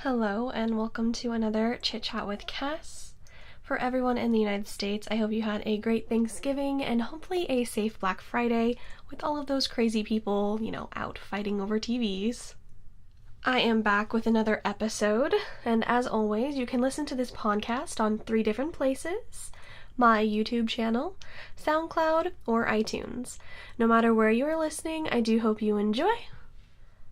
Hello and welcome to another Chit Chat with Cass. For everyone in the United States, I hope you had a great Thanksgiving and hopefully a safe Black Friday with all of those crazy people, out fighting over TVs. I am back with another episode, and as always, you can listen to this podcast on 3 different places: my YouTube channel, SoundCloud, or iTunes. No matter where you are listening, I do hope you enjoy.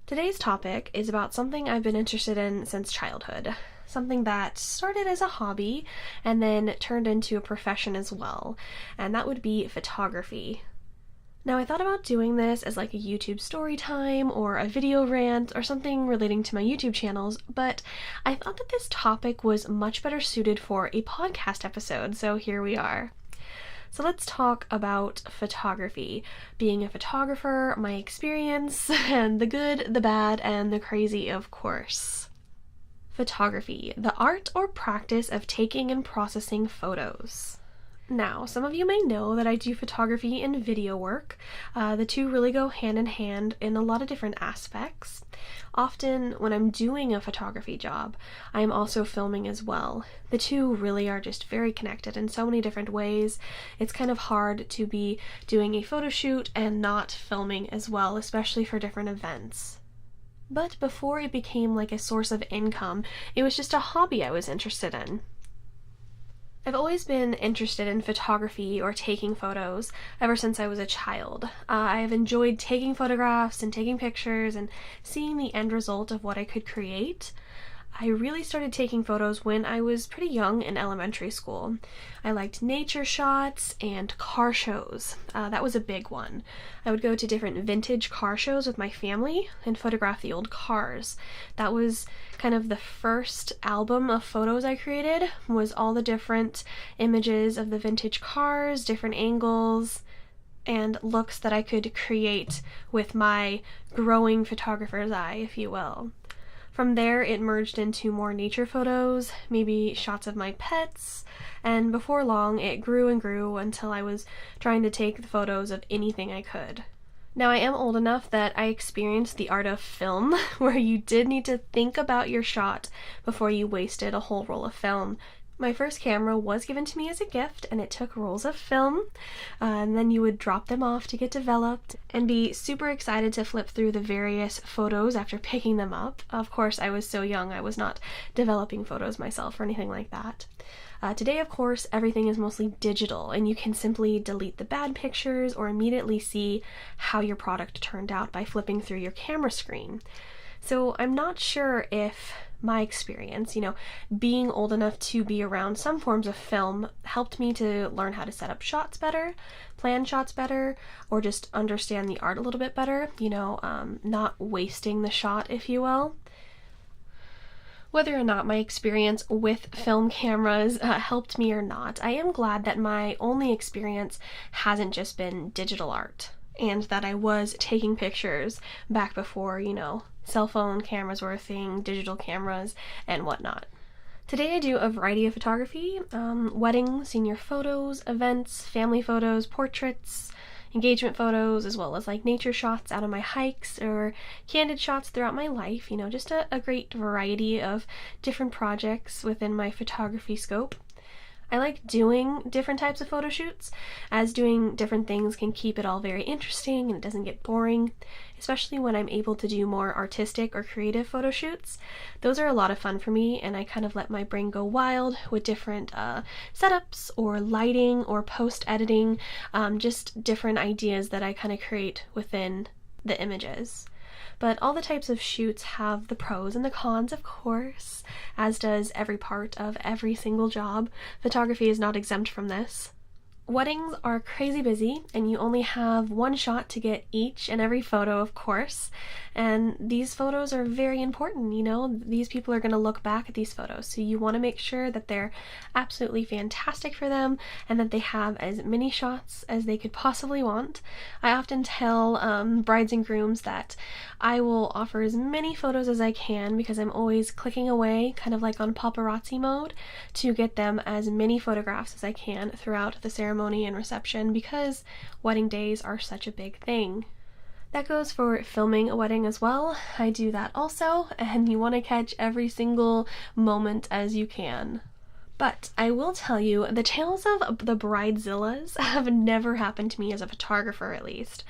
Today's topic is about something I've been interested in since childhood, something that started as a hobby and then turned into a profession as well, and that would be photography. Now, I thought about doing this as like a YouTube story time or a video rant or something relating to my YouTube channels, but I thought that this topic was much better suited for a podcast episode, so here we are. So let's talk about photography, being a photographer, my experience, and the good, the bad, and the crazy, of course. Photography, the art or practice of taking and processing photos. Now, some of you may know that I do photography and video work. The two really go hand in hand in a lot of different aspects. Often, when I'm doing a photography job, I'm also filming as well. The two really are just very connected in so many different ways. It's kind of hard to be doing a photo shoot and not filming as well, especially for different events. But before it became like a source of income, it was just a hobby I was interested in. I've always been interested in photography or taking photos ever since I was a child. I have enjoyed taking photographs and taking pictures and seeing the end result of what I could create. I really started taking photos when I was pretty young in elementary school. I liked nature shots and car shows. That was a big one. I would go to different vintage car shows with my family and photograph the old cars. That was kind of the first album of photos I created, was all the different images of the vintage cars, different angles, and looks that I could create with my growing photographer's eye, if you will. From there, it merged into more nature photos, maybe shots of my pets, and before long, it grew and grew until I was trying to take the photos of anything I could. Now, I am old enough that I experienced the art of film, where you did need to think about your shot before you wasted a whole roll of film. My first camera was given to me as a gift, and it took rolls of film, and then you would drop them off to get developed and be super excited to flip through the various photos after picking them up. Of course, I was so young, I was not developing photos myself or anything like that. Today, of course, everything is mostly digital, and you can simply delete the bad pictures or immediately see how your product turned out by flipping through your camera screen. So I'm not sure if my experience, being old enough to be around some forms of film helped me to learn how to set up shots better, plan shots better, or just understand the art a little bit better, not wasting the shot, if you will. Whether or not my experience with film cameras helped me or not, I am glad that my only experience hasn't just been digital art, and that I was taking pictures back before, cell phone cameras were a thing, digital cameras, and whatnot. Today I do a variety of photography: weddings, senior photos, events, family photos, portraits, engagement photos, as well as like nature shots out on my hikes or candid shots throughout my life, just a great variety of different projects within my photography scope. I like doing different types of photo shoots, as doing different things can keep it all very interesting and it doesn't get boring, especially when I'm able to do more artistic or creative photo shoots. Those are a lot of fun for me, and I kind of let my brain go wild with different setups or lighting or post-editing, just different ideas that I kind of create within the images. But all the types of shoots have the pros and the cons, of course, as does every part of every single job. Photography is not exempt from this. Weddings are crazy busy, and you only have one shot to get each and every photo, of course, and these photos are very important. These people are going to look back at these photos, so you want to make sure that they're absolutely fantastic for them and that they have as many shots as they could possibly want. I often tell brides and grooms that I will offer as many photos as I can because I'm always clicking away, kind of like on paparazzi mode, to get them as many photographs as I can throughout the ceremony and reception, because wedding days are such a big thing. That goes for filming a wedding as well. I do that also, and you want to catch every single moment as you can. But I will tell you, the tales of the bridezillas have never happened to me as a photographer, at least.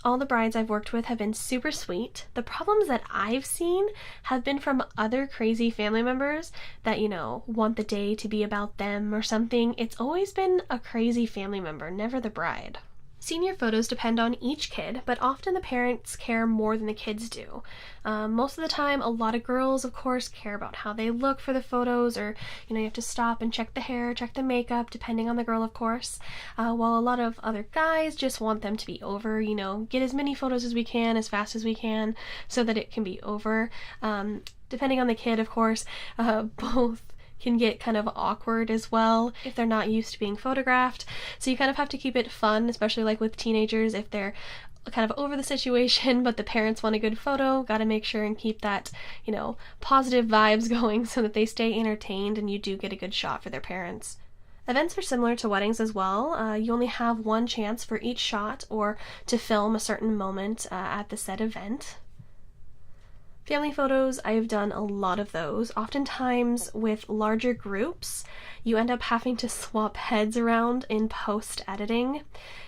All the brides I've worked with have been super sweet. The problems that I've seen have been from other crazy family members that, want the day to be about them or something. It's always been a crazy family member, never the bride. Senior photos depend on each kid, but often the parents care more than the kids do. Most of the time, a lot of girls, of course, care about how they look for the photos, or, you have to stop and check the hair, check the makeup, depending on the girl, of course, while a lot of other guys just want them to be over, get as many photos as we can, as fast as we can, so that it can be over. Depending on the kid, of course, both can get kind of awkward as well if they're not used to being photographed. So you kind of have to keep it fun, especially like with teenagers if they're kind of over the situation, but the parents want a good photo. Got to make sure and keep that, positive vibes going so that they stay entertained and you do get a good shot for their parents. Events are similar to weddings as well. You only have one chance for each shot or to film a certain moment at the said event. Family photos, I've done a lot of those. Oftentimes with larger groups, you end up having to swap heads around in post-editing.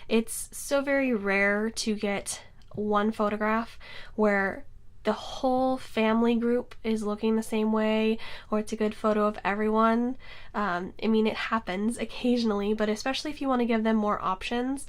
It's so very rare to get one photograph where the whole family group is looking the same way, or it's a good photo of everyone. It happens occasionally, but especially if you want to give them more options,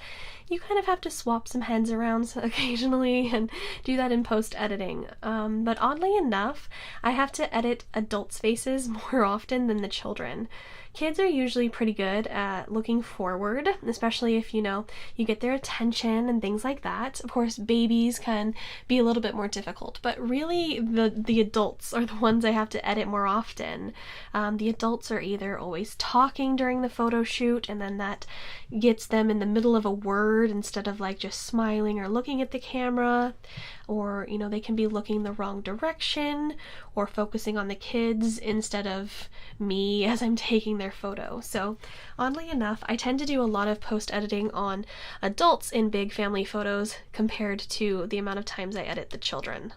you kind of have to swap some heads around occasionally and do that in post-editing. But oddly enough, I have to edit adults' faces more often than the children. Kids are usually pretty good at looking forward, especially if, you get their attention and things like that. Of course, babies can be a little bit more difficult, but really the adults are the ones I have to edit more often. The adults are either always talking during the photo shoot, and then that gets them in the middle of a word instead of like just smiling or looking at the camera, or they can be looking the wrong direction or focusing on the kids instead of me as I'm taking their photo. So oddly enough, I tend to do a lot of post-editing on adults in big family photos compared to the amount of times I edit the children.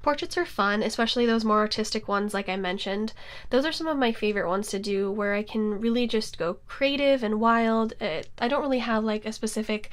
Portraits are fun, especially those more artistic ones like I mentioned. Those are some of my favorite ones to do, where I can really just go creative and wild. I don't really have like a specific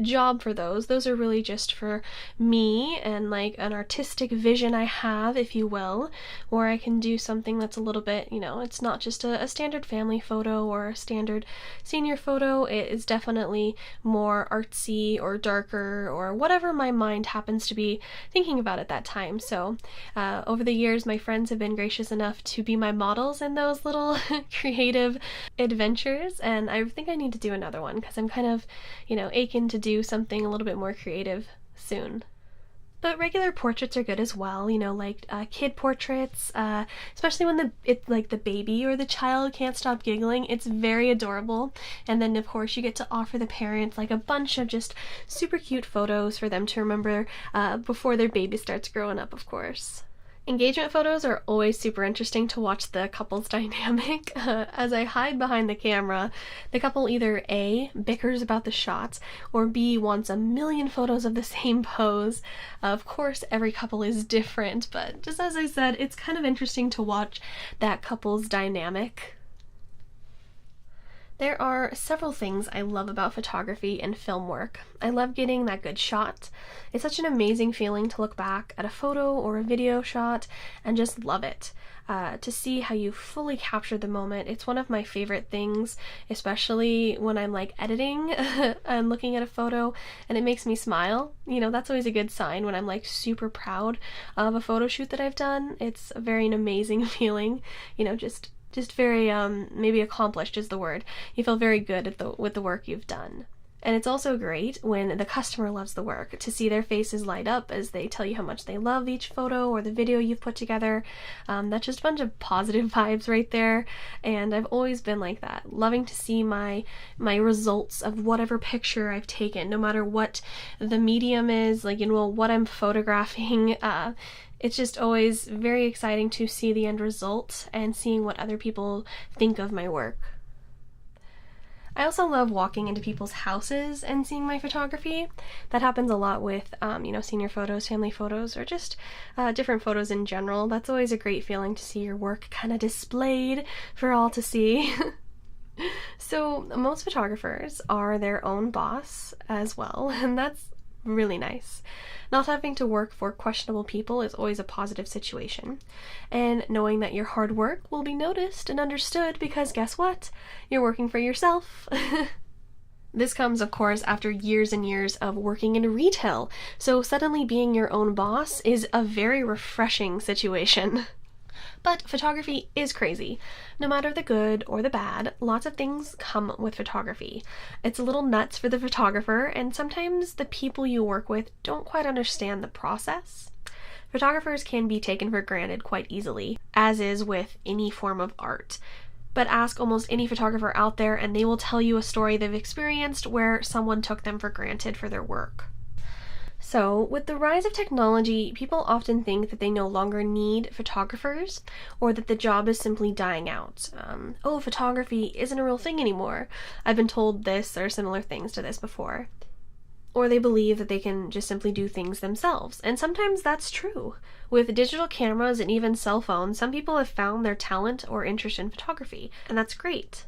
job for those. Those are really just for me and like an artistic vision I have, if you will, where I can do something that's a little bit, it's not just a standard family photo or a standard senior photo. It is definitely more artsy or darker or whatever my mind happens to be thinking about at that time. So over the years, my friends have been gracious enough to be my models in those little creative adventures, and I think I need to do another one because I'm kind of, aching to do something a little bit more creative soon. But regular portraits are good as well, like kid portraits, especially when the baby or the child can't stop giggling. It's very adorable. And then of course you get to offer the parents like a bunch of just super cute photos for them to remember before their baby starts growing up, of course. Engagement photos are always super interesting to watch the couple's dynamic. As I hide behind the camera, the couple either A, bickers about the shots, or B, wants a million photos of the same pose. Of course, every couple is different, but just as I said, it's kind of interesting to watch that couple's dynamic. There are several things I love about photography and film work. I love getting that good shot. It's such an amazing feeling to look back at a photo or a video shot and just love it. To see how you fully captured the moment. It's one of my favorite things, especially when I'm like editing and looking at a photo and it makes me smile. That's always a good sign when I'm like super proud of a photo shoot that I've done. It's a very amazing feeling, just very, maybe accomplished is the word. You feel very good with the work you've done. And it's also great when the customer loves the work, to see their faces light up as they tell you how much they love each photo or the video you've put together. That's just a bunch of positive vibes right there, and I've always been like that, loving to see my results of whatever picture I've taken, no matter what the medium is, what I'm photographing. It's just always very exciting to see the end result and seeing what other people think of my work. I also love walking into people's houses and seeing my photography. That happens a lot with, senior photos, family photos, or just different photos in general. That's always a great feeling to see your work kind of displayed for all to see. So most photographers are their own boss as well, and that's really nice. Not having to work for questionable people is always a positive situation, and knowing that your hard work will be noticed and understood because guess what? You're working for yourself. This comes, of course, after years and years of working in retail, so suddenly being your own boss is a very refreshing situation. But photography is crazy. No matter the good or the bad, lots of things come with photography. It's a little nuts for the photographer, and sometimes the people you work with don't quite understand the process. Photographers can be taken for granted quite easily, as is with any form of art. But ask almost any photographer out there and they will tell you a story they've experienced where someone took them for granted for their work. So, with the rise of technology, people often think that they no longer need photographers, or that the job is simply dying out. Photography isn't a real thing anymore. I've been told this or similar things to this before. Or they believe that they can just simply do things themselves, and sometimes that's true. With digital cameras and even cell phones, some people have found their talent or interest in photography, and that's great.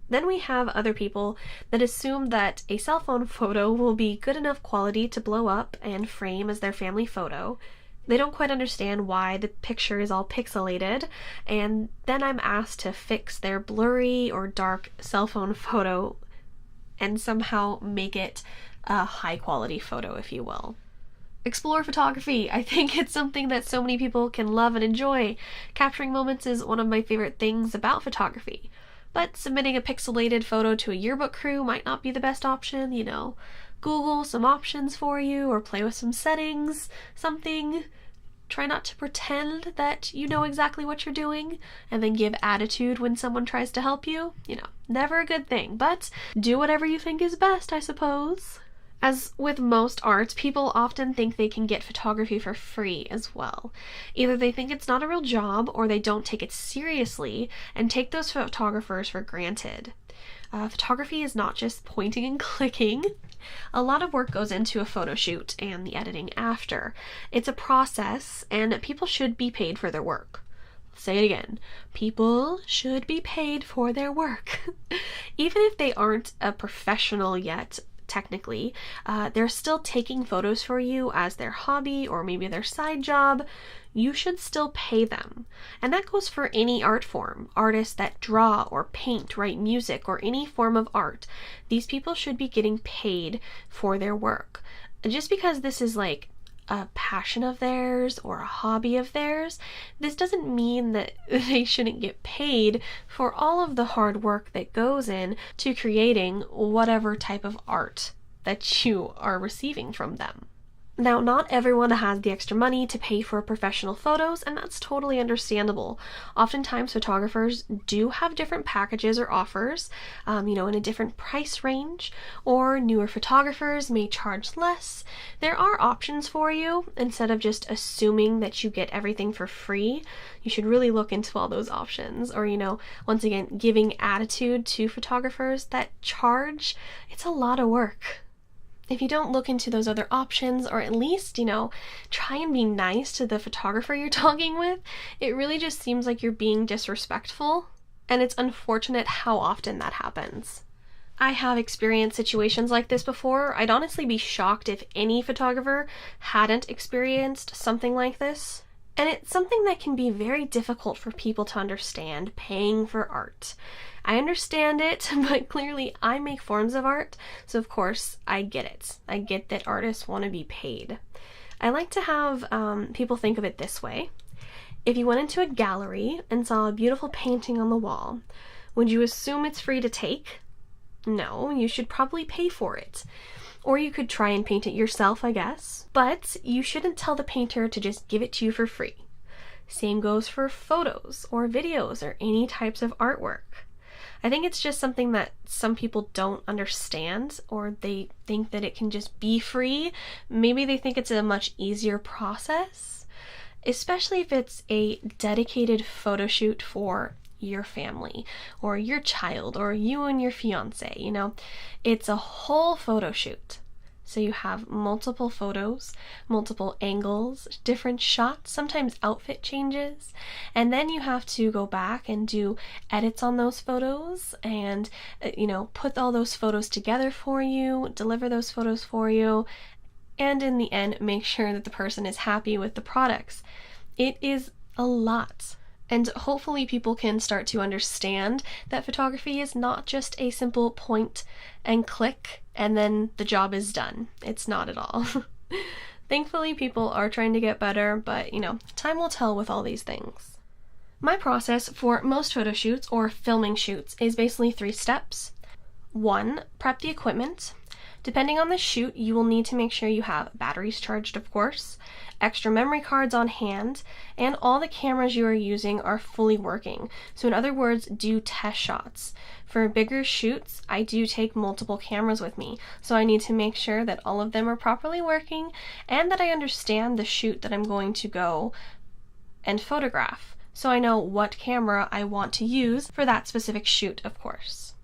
Then we have other people that assume that a cell phone photo will be good enough quality to blow up and frame as their family photo. They don't quite understand why the picture is all pixelated, and then I'm asked to fix their blurry or dark cell phone photo and somehow make it a high quality photo, if you will. Explore photography. I think it's something that so many people can love and enjoy. Capturing moments is one of my favorite things about photography. But submitting a pixelated photo to a yearbook crew might not be the best option, Google some options for you or play with some settings, something. Try not to pretend that you know exactly what you're doing and then give attitude when someone tries to help you. Never a good thing, but do whatever you think is best, I suppose. As with most art, people often think they can get photography for free as well. Either they think it's not a real job or they don't take it seriously and take those photographers for granted. Photography is not just pointing and clicking. A lot of work goes into a photo shoot and the editing after. It's a process, and people should be paid for their work. Say it again. People should be paid for their work. Even if they aren't a professional yet, technically, they're still taking photos for you as their hobby or maybe their side job. You should still pay them. And that goes for any art form. Artists that draw or paint, write music, or any form of art. These people should be getting paid for their work. Just because this is like a passion of theirs or a hobby of theirs, this doesn't mean that they shouldn't get paid for all of the hard work that goes in to creating whatever type of art that you are receiving from them. Now, not everyone has the extra money to pay for professional photos, and that's totally understandable. Oftentimes, photographers do have different packages or offers, in a different price range, or newer photographers may charge less. There are options for you. Instead of just assuming that you get everything for free, you should really look into all those options, or, once again, giving attitude to photographers that charge. It's a lot of work. If you don't look into those other options, or at least, try and be nice to the photographer you're talking with, it really just seems like you're being disrespectful, and it's unfortunate how often that happens. I have experienced situations like this before. I'd honestly be shocked if any photographer hadn't experienced something like this. And it's something that can be very difficult for people to understand, paying for art. I understand it, but clearly I make forms of art, so of course I get it. I get that artists want to be paid. I like to have people think of it this way. If you went into a gallery and saw a beautiful painting on the wall, would you assume it's free to take? No, you should probably pay for it. Or you could try and paint it yourself, I guess. But you shouldn't tell the painter to just give it to you for free. Same goes for photos or videos or any types of artwork. I think it's just something that some people don't understand, or they think that it can just be free. Maybe they think it's a much easier process, especially if it's a dedicated photo shoot for, your family or your child or you and your fiance, you know. It's a whole photo shoot. So you have multiple photos, multiple angles, different shots, sometimes outfit changes, and then you have to go back and do edits on those photos and, put all those photos together for you, deliver those photos for you, and in the end, make sure that the person is happy with the products. It is a lot. And hopefully people can start to understand that photography is not just a simple point and click and then the job is done. It's not at all. Thankfully, people are trying to get better, but time will tell with all these things. My process for most photo shoots or filming shoots is basically 3 steps. 1, prep the equipment. Depending on the shoot, you will need to make sure you have batteries charged, of course, extra memory cards on hand, and all the cameras you are using are fully working. So in other words, do test shots. For bigger shoots, I do take multiple cameras with me, so I need to make sure that all of them are properly working and that I understand the shoot that I'm going to go and photograph, so I know what camera I want to use for that specific shoot, of course.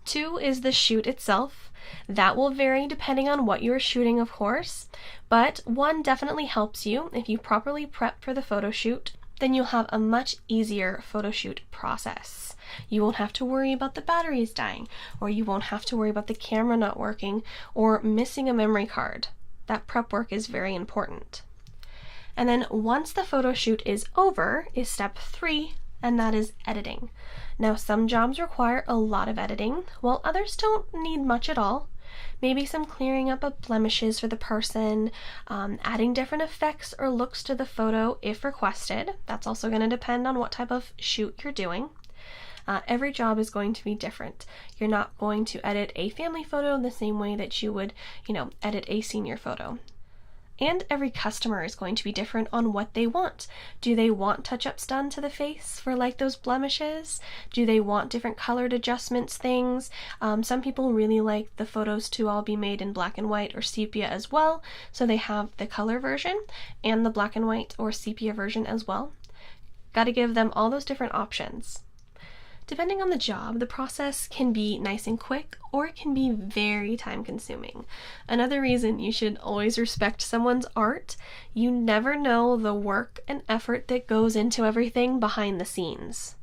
2 is the shoot itself. That will vary depending on what you're shooting, of course, but 1 definitely helps you. If you properly prep for the photo shoot, then you'll have a much easier photo shoot process. You won't have to worry about the batteries dying, or you won't have to worry about the camera not working, or missing a memory card. That prep work is very important. And then once the photo shoot is over is step 3, and that is editing. Now, some jobs require a lot of editing, while others don't need much at all. Maybe some clearing up of blemishes for the person, adding different effects or looks to the photo if requested. That's also going to depend on what type of shoot you're doing. Every job is going to be different. You're not going to edit a family photo the same way that you would, edit a senior photo. And every customer is going to be different on what they want. Do they want touch-ups done to the face for like those blemishes? Do they want different colored adjustments things? Some people really like the photos to all be made in black and white or sepia as well, so they have the color version and the black and white or sepia version as well. Got to give them all those different options. Depending on the job, the process can be nice and quick, or it can be very time-consuming. Another reason you should always respect someone's art, you never know the work and effort that goes into everything behind the scenes.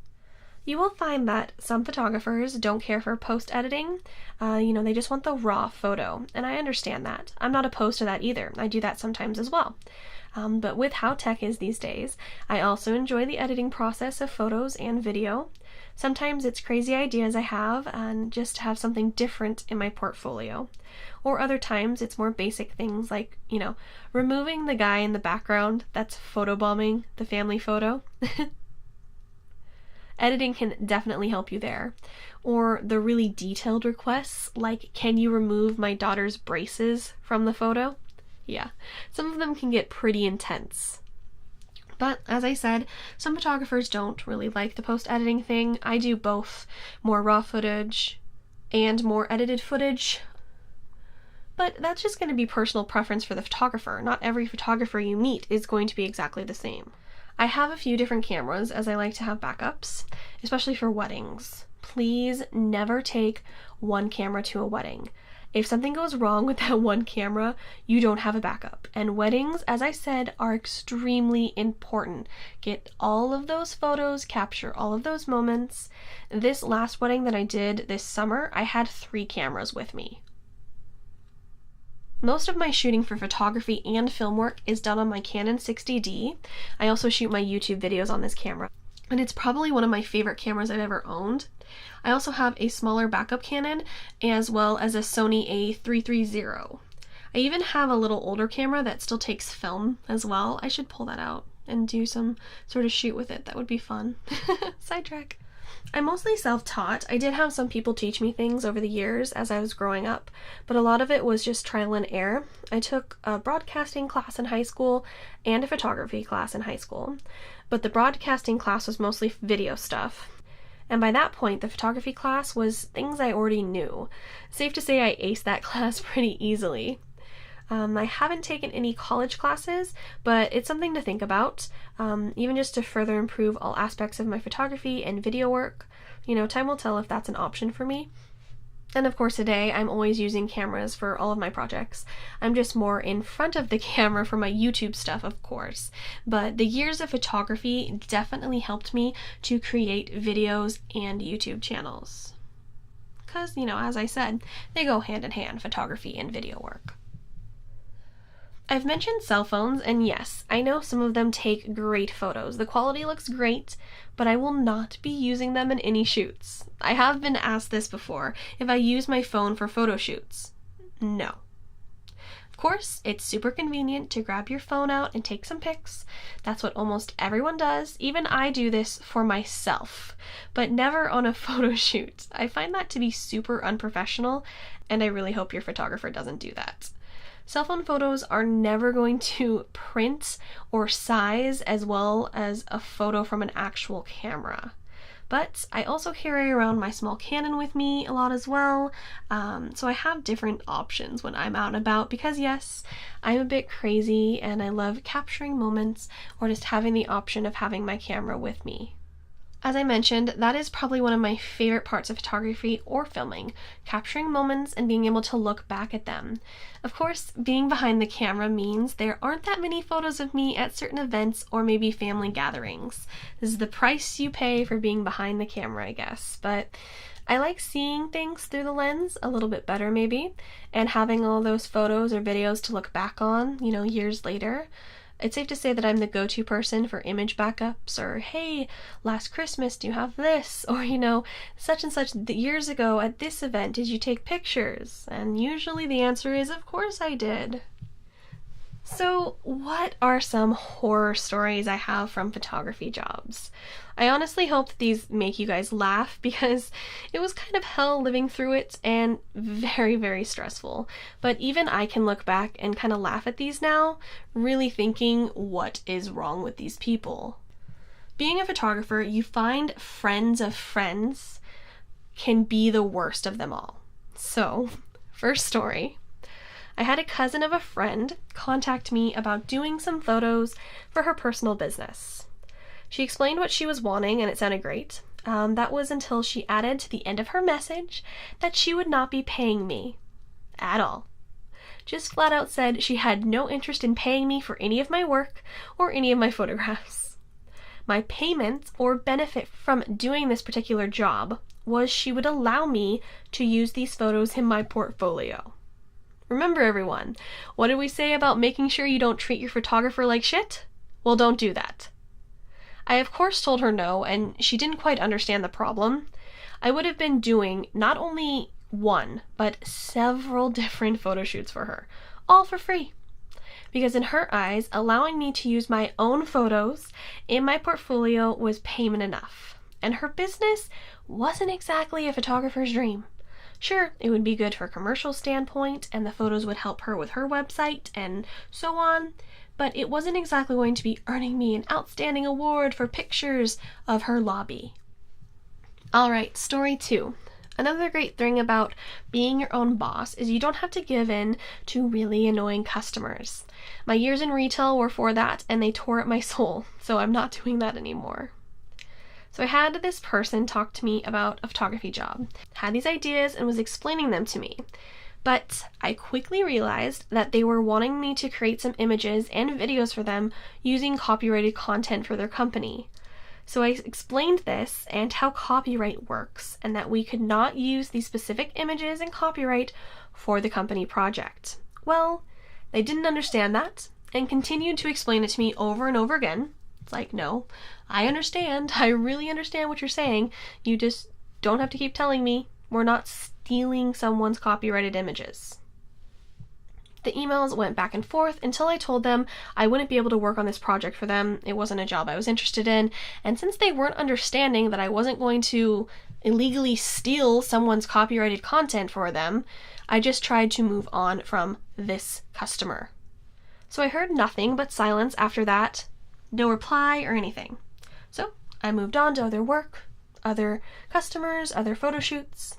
You will find that some photographers don't care for post-editing. They just want the raw photo, and I understand that. I'm not opposed to that either. I do that sometimes as well. But with how tech is these days, I also enjoy the editing process of photos and video. Sometimes it's crazy ideas I have and just to have something different in my portfolio. Or other times it's more basic things like, removing the guy in the background that's photobombing the family photo. Editing can definitely help you there. Or the really detailed requests like, can you remove my daughter's braces from the photo? Yeah, some of them can get pretty intense. But as I said, some photographers don't really like the post-editing thing. I do both, more raw footage and more edited footage. But that's just going to be personal preference for the photographer. Not every photographer you meet is going to be exactly the same. I have a few different cameras as I like to have backups, especially for weddings. Please never take one camera to a wedding. If something goes wrong with that one camera, you don't have a backup. And weddings, as I said, are extremely important. Get all of those photos, capture all of those moments. This last wedding that I did this summer, I had 3 cameras with me. Most of my shooting for photography and film work is done on my Canon 60D. I also shoot my YouTube videos on this camera, and it's probably one of my favorite cameras I've ever owned. I also have a smaller backup Canon as well as a Sony A330. I even have a little older camera that still takes film as well. I should pull that out and do some sort of shoot with it. That would be fun. Sidetrack. I'm mostly self-taught. I did have some people teach me things over the years as I was growing up, but a lot of it was just trial and error. I took a broadcasting class in high school and a photography class in high school, but the broadcasting class was mostly video stuff. And by that point, the photography class was things I already knew. Safe to say I aced that class pretty easily. I haven't taken any college classes, but it's something to think about, even just to further improve all aspects of my photography and video work. Time will tell if that's an option for me. And of course today I'm always using cameras for all of my projects. I'm just more in front of the camera for my YouTube stuff, of course. But the years of photography definitely helped me to create videos and YouTube channels. Because, as I said, they go hand in hand, photography and video work. I've mentioned cell phones, and yes, I know some of them take great photos. The quality looks great, but I will not be using them in any shoots. I have been asked this before, if I use my phone for photo shoots. No. Of course, it's super convenient to grab your phone out and take some pics. That's what almost everyone does. Even I do this for myself, but never on a photo shoot. I find that to be super unprofessional, and I really hope your photographer doesn't do that. Cell phone photos are never going to print or size as well as a photo from an actual camera. But I also carry around my small Canon with me a lot as well, so I have different options when I'm out and about because yes, I'm a bit crazy and I love capturing moments or just having the option of having my camera with me. As I mentioned, that is probably one of my favorite parts of photography or filming, capturing moments and being able to look back at them. Of course, being behind the camera means there aren't that many photos of me at certain events or maybe family gatherings. This is the price you pay for being behind the camera, I guess, but I like seeing things through the lens a little bit better maybe, and having all those photos or videos to look back on, years later. It's safe to say that I'm the go-to person for image backups, or hey, last Christmas do you have this? Or such and such years ago at this event did you take pictures? And usually the answer is of course I did. So what are some horror stories I have from photography jobs? I honestly hope that these make you guys laugh because it was kind of hell living through it and very, very stressful. But even I can look back and kind of laugh at these now, really thinking, what is wrong with these people? Being a photographer, you find friends of friends can be the worst of them all. So, first story. I had a cousin of a friend contact me about doing some photos for her personal business. She explained what she was wanting and it sounded great. That was until she added to the end of her message that she would not be paying me at all. Just flat out said she had no interest in paying me for any of my work or any of my photographs. My payment or benefit from doing this particular job was she would allow me to use these photos in my portfolio. Remember everyone, what did we say about making sure you don't treat your photographer like shit? Well, don't do that. I of course told her no, and she didn't quite understand the problem. I would have been doing not only one, but several different photo shoots for her, all for free. Because in her eyes, allowing me to use my own photos in my portfolio was payment enough. And her business wasn't exactly a photographer's dream. Sure, it would be good for a commercial standpoint, and the photos would help her with her website and so on, but it wasn't exactly going to be earning me an outstanding award for pictures of her lobby. Alright, story 2. Another great thing about being your own boss is you don't have to give in to really annoying customers. My years in retail were for that, and they tore at my soul, so I'm not doing that anymore. So I had this person talk to me about a photography job, had these ideas and was explaining them to me. But I quickly realized that they were wanting me to create some images and videos for them using copyrighted content for their company. So I explained this and how copyright works and that we could not use these specific images and copyright for the company project. Well, they didn't understand that and continued to explain it to me over and over again. It's like, no, I understand. I really understand what you're saying. You just don't have to keep telling me. We're not stealing someone's copyrighted images. The emails went back and forth until I told them I wouldn't be able to work on this project for them. It wasn't a job I was interested in. And since they weren't understanding that I wasn't going to illegally steal someone's copyrighted content for them, I just tried to move on from this customer. So I heard nothing but silence after that. No reply or anything. So I moved on to other work, other customers, other photo shoots.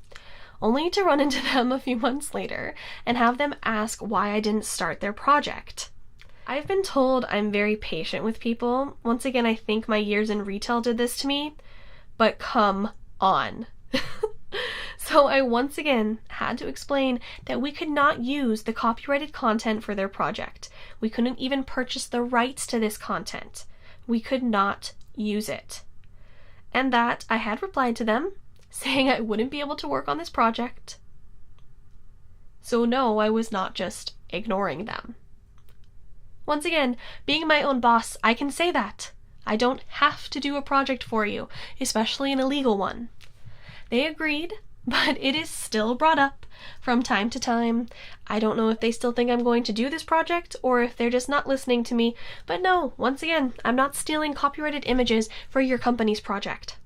only to run into them a few months later and have them ask why I didn't start their project. I've been told I'm very patient with people. Once again, I think my years in retail did this to me, but come on. So I once again had to explain that we could not use the copyrighted content for their project. We couldn't even purchase the rights to this content. We could not use it. And that I had replied to them, saying I wouldn't be able to work on this project. So no, I was not just ignoring them. Once again, being my own boss, I can say that. I don't have to do a project for you, especially an illegal one. They agreed, but it is still brought up from time to time. I don't know if they still think I'm going to do this project or if they're just not listening to me, but no, once again, I'm not stealing copyrighted images for your company's project.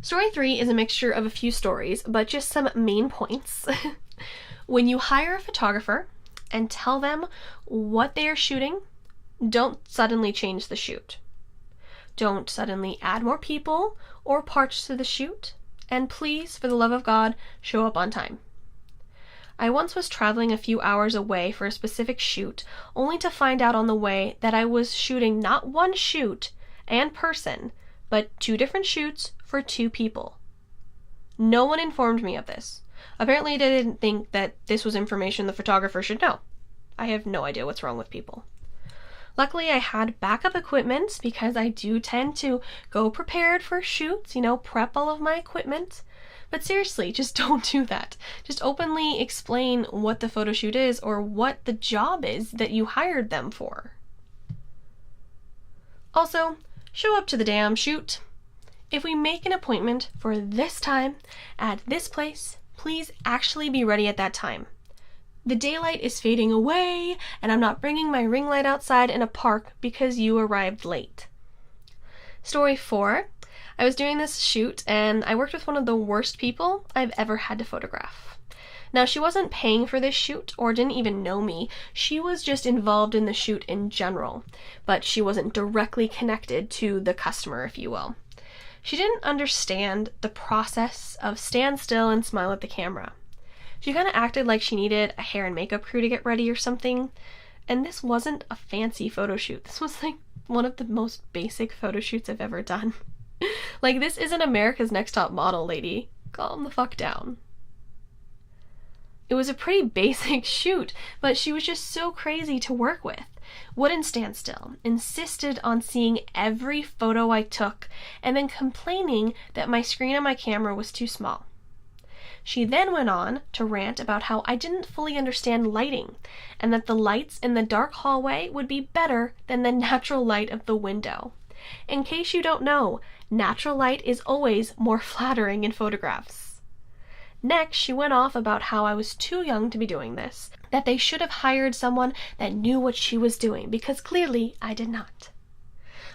Story 3 is a mixture of a few stories, but just some main points. When you hire a photographer and tell them what they are shooting, don't suddenly change the shoot. Don't suddenly add more people or parts to the shoot. And please, for the love of God, show up on time. I once was traveling a few hours away for a specific shoot, only to find out on the way that I was shooting not one shoot and person, but 2 different shoots for 2 people. No one informed me of this. Apparently they didn't think that this was information the photographer should know. I have no idea what's wrong with people. Luckily, I had backup equipment because I do tend to go prepared for shoots, prep all of my equipment. But seriously, just don't do that. Just openly explain what the photo shoot is or what the job is that you hired them for. Also, show up to the damn shoot. If we make an appointment for this time at this place, please actually be ready at that time. The daylight is fading away, and I'm not bringing my ring light outside in a park because you arrived late. Story 4. I was doing this shoot, and I worked with one of the worst people I've ever had to photograph. Now, she wasn't paying for this shoot or didn't even know me. She was just involved in the shoot in general, but she wasn't directly connected to the customer, if you will. She didn't understand the process of stand still and smile at the camera. She kind of acted like she needed a hair and makeup crew to get ready or something. And this wasn't a fancy photo shoot. This was like one of the most basic photo shoots I've ever done. Like, this isn't America's Next Top Model, lady. Calm the fuck down. It was a pretty basic shoot, but she was just so crazy to work with. Wouldn't stand still, insisted on seeing every photo I took, and then complaining that my screen on my camera was too small. She then went on to rant about how I didn't fully understand lighting, and that the lights in the dark hallway would be better than the natural light of the window. In case you don't know, natural light is always more flattering in photographs. Next, she went off about how I was too young to be doing this, that they should have hired someone that knew what she was doing, because clearly I did not.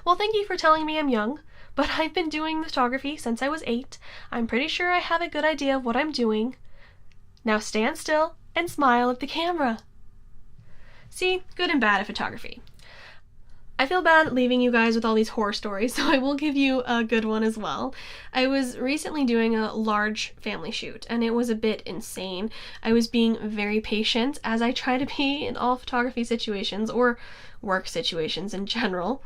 Well, thank you for telling me I'm young. But I've been doing photography since I was 8. I'm pretty sure I have a good idea of what I'm doing. Now stand still and smile at the camera. See, good and bad at photography. I feel bad leaving you guys with all these horror stories, so I will give you a good one as well. I was recently doing a large family shoot, and it was a bit insane. I was being very patient, as I try to be in all photography situations, or work situations in general.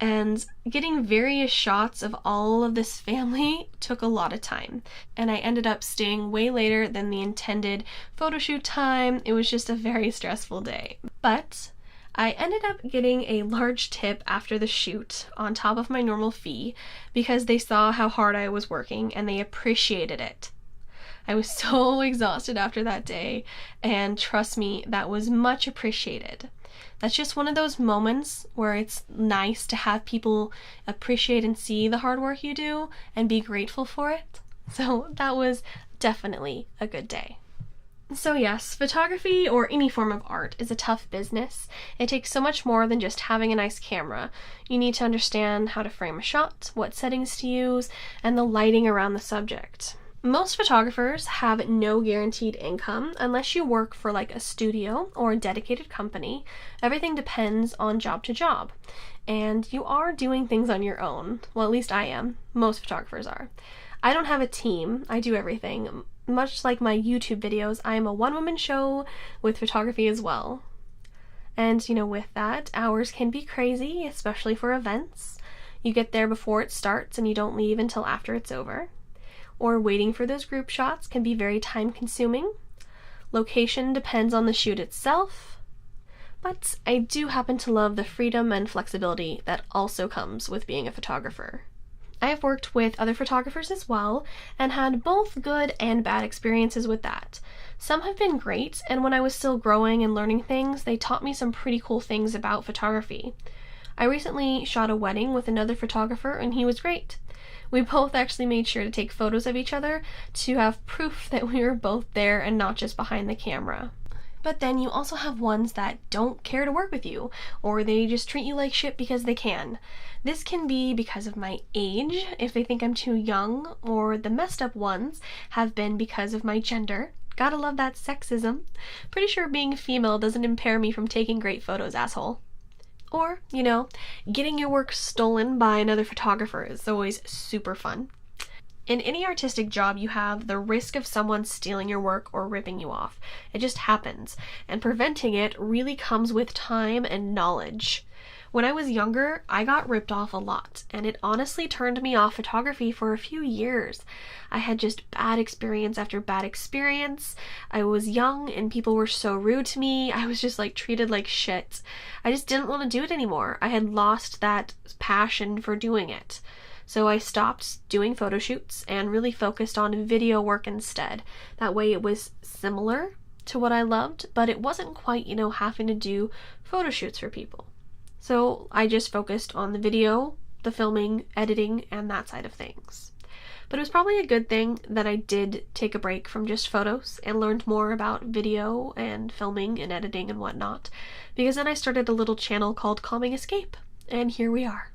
And getting various shots of all of this family took a lot of time. And I ended up staying way later than the intended photo shoot time. It was just a very stressful day. But I ended up getting a large tip after the shoot on top of my normal fee because they saw how hard I was working and they appreciated it. I was so exhausted after that day, and trust me, that was much appreciated. That's just one of those moments where it's nice to have people appreciate and see the hard work you do and be grateful for it. So that was definitely a good day. So yes, photography or any form of art is a tough business. It takes so much more than just having a nice camera. You need to understand how to frame a shot, what settings to use, and the lighting around the subject. Most photographers have no guaranteed income unless you work for like a studio or a dedicated company. Everything depends on job to job. And you are doing things on your own. Well, at least I am. Most photographers are. I don't have a team. I do everything. much like my YouTube videos, I am a one-woman show with photography as well. And, with that, hours can be crazy, especially for events. You get there before it starts and you don't leave until after it's over. Or waiting for those group shots can be very time-consuming. Location depends on the shoot itself. But I do happen to love the freedom and flexibility that also comes with being a photographer. I have worked with other photographers as well and had both good and bad experiences with that. Some have been great, and when I was still growing and learning things, they taught me some pretty cool things about photography. I recently shot a wedding with another photographer and he was great. We both actually made sure to take photos of each other to have proof that we were both there and not just behind the camera. But then you also have ones that don't care to work with you, or they just treat you like shit because they can. This can be because of my age, if they think I'm too young, or the messed up ones have been because of my gender. Gotta love that sexism. Pretty sure being female doesn't impair me from taking great photos, asshole. Or, getting your work stolen by another photographer is always super fun. In any artistic job, you have the risk of someone stealing your work or ripping you off. It just happens, and preventing it really comes with time and knowledge. When I was younger, I got ripped off a lot, and it honestly turned me off photography for a few years. I had just bad experience after bad experience. I was young, and people were so rude to me. I was just treated like shit. I just didn't want to do it anymore. I had lost that passion for doing it. So I stopped doing photo shoots and really focused on video work instead. That way it was similar to what I loved, but it wasn't quite, having to do photo shoots for people. So I just focused on the video, the filming, editing, and that side of things. But it was probably a good thing that I did take a break from just photos and learned more about video and filming and editing and whatnot, because then I started a little channel called Calming Escape, and here we are.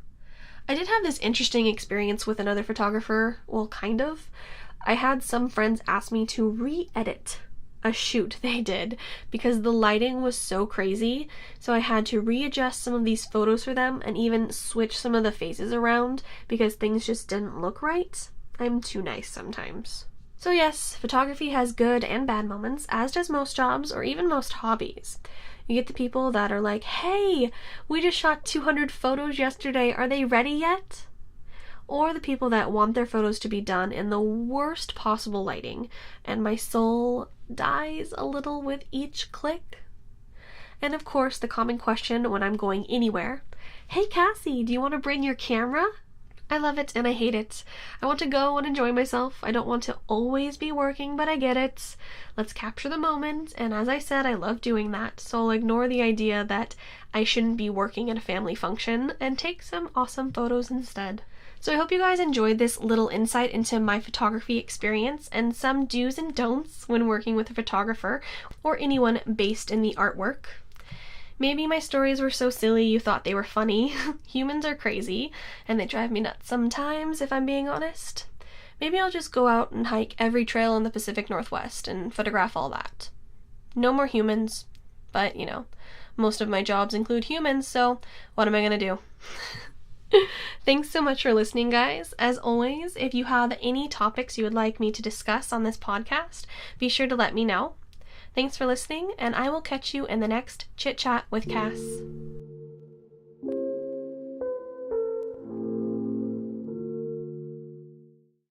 I did have this interesting experience with another photographer, well, kind of. I had some friends ask me to re-edit a shoot they did because the lighting was so crazy, so I had to readjust some of these photos for them and even switch some of the faces around because things just didn't look right. I'm too nice sometimes. So yes, photography has good and bad moments, as does most jobs or even most hobbies. You get the people that are like, hey, we just shot 200 photos yesterday, are they ready yet? Or the people that want their photos to be done in the worst possible lighting, and my soul dies a little with each click. And of course, the common question when I'm going anywhere, hey Cassie, do you want to bring your camera? I love it and I hate it. I want to go and enjoy myself. I don't want to always be working, but I get it. Let's capture the moment, and as I said, I love doing that, so I'll ignore the idea that I shouldn't be working at a family function and take some awesome photos instead. So I hope you guys enjoyed this little insight into my photography experience and some do's and don'ts when working with a photographer or anyone based in the artwork. Maybe my stories were so silly you thought they were funny. Humans are crazy, and they drive me nuts sometimes, if I'm being honest. Maybe I'll just go out and hike every trail in the Pacific Northwest and photograph all that. No more humans, but, most of my jobs include humans, so what am I gonna do? Thanks so much for listening, guys. As always, if you have any topics you would like me to discuss on this podcast, be sure to let me know. Thanks for listening, and I will catch you in the next Chit Chat with Cass.